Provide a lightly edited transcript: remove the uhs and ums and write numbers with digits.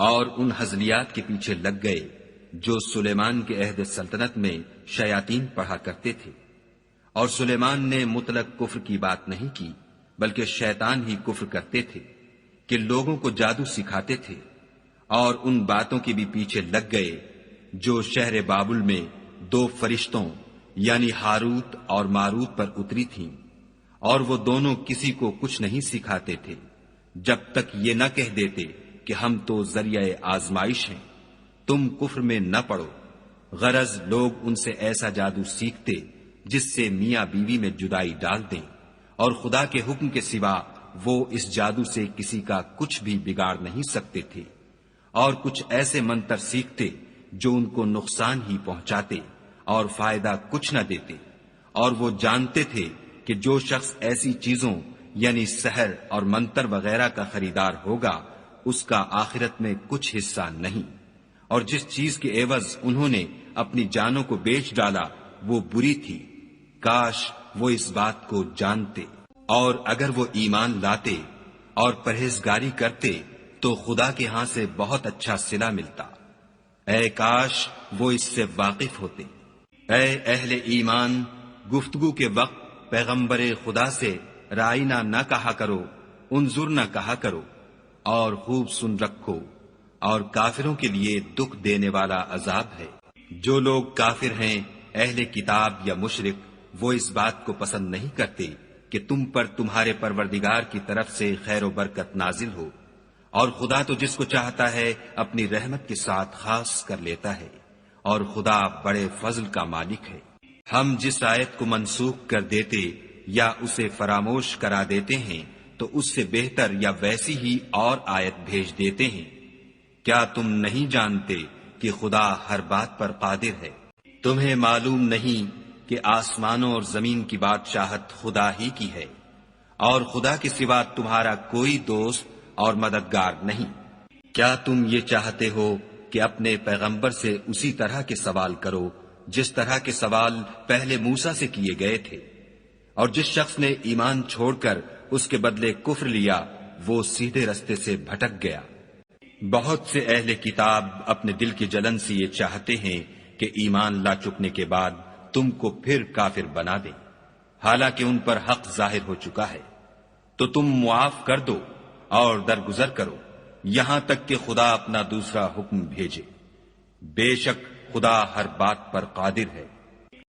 اور ان ہزلیات کے پیچھے لگ گئے جو سلیمان کے عہد سلطنت میں شیاطین پڑھا کرتے تھے، اور سلیمان نے مطلق کفر کی بات نہیں کی، بلکہ شیطان ہی کفر کرتے تھے کہ لوگوں کو جادو سکھاتے تھے، اور ان باتوں کے بھی پیچھے لگ گئے جو شہر بابل میں 2 فرشتوں یعنی ہاروت اور ماروت پر اتری تھیں، اور وہ دونوں کسی کو کچھ نہیں سکھاتے تھے جب تک یہ نہ کہہ دیتے کہ ہم تو ذریعہ آزمائش ہیں، تم کفر میں نہ پڑو۔ غرض لوگ ان سے ایسا جادو سیکھتے جس سے میاں بیوی میں جدائی ڈال دیں، اور خدا کے حکم کے سوا وہ اس جادو سے کسی کا کچھ بھی بگاڑ نہیں سکتے تھے، اور کچھ ایسے منتر سیکھتے جو ان کو نقصان ہی پہنچاتے اور فائدہ کچھ نہ دیتے، اور وہ جانتے تھے کہ جو شخص ایسی چیزوں یعنی سحر اور منتر وغیرہ کا خریدار ہوگا اس کا آخرت میں کچھ حصہ نہیں، اور جس چیز کے عوض انہوں نے اپنی جانوں کو بیچ ڈالا وہ بری تھی، کاش وہ اس بات کو جانتے، اور اگر وہ ایمان لاتے اور پرہیزگاری کرتے تو خدا کے ہاں سے بہت اچھا صلہ ملتا، اے کاش وہ اس سے واقف ہوتے۔ اے اہل ایمان، گفتگو کے وقت پیغمبر خدا سے رائنا نہ کہا کرو، انظر نہ کہا کرو، اور خوب سن رکھو، اور کافروں کے لیے دکھ دینے والا عذاب ہے۔ جو لوگ کافر ہیں، اہل کتاب یا مشرک، وہ اس بات کو پسند نہیں کرتے کہ تم پر تمہارے پروردگار کی طرف سے خیر و برکت نازل ہو، اور خدا تو جس کو چاہتا ہے اپنی رحمت کے ساتھ خاص کر لیتا ہے، اور خدا بڑے فضل کا مالک ہے۔ ہم جس آیت کو منسوخ کر دیتے یا اسے فراموش کرا دیتے ہیں تو اس سے بہتر یا ویسی ہی اور آیت بھیج دیتے ہیں۔ کیا تم نہیں جانتے کہ خدا ہر بات پر قادر ہے؟ تمہیں معلوم نہیں کہ آسمانوں اور زمین کی بادشاہت خدا ہی کی ہے، اور خدا کے سوا تمہارا کوئی دوست اور مددگار نہیں۔ کیا تم یہ چاہتے ہو کہ اپنے پیغمبر سے اسی طرح کے سوال کرو جس طرح کے سوال پہلے موسیٰ سے کیے گئے تھے؟ اور جس شخص نے ایمان چھوڑ کر اس کے بدلے کفر لیا وہ سیدھے رستے سے بھٹک گیا۔ بہت سے اہل کتاب اپنے دل کی جلن سے یہ چاہتے ہیں کہ ایمان لا چکنے کے بعد تم کو پھر کافر بنا دیں، حالانکہ ان پر حق ظاہر ہو چکا ہے، تو تم معاف کر دو اور درگزر کرو یہاں تک کہ خدا اپنا دوسرا حکم بھیجے۔ بے شک خدا ہر بات پر قادر ہے۔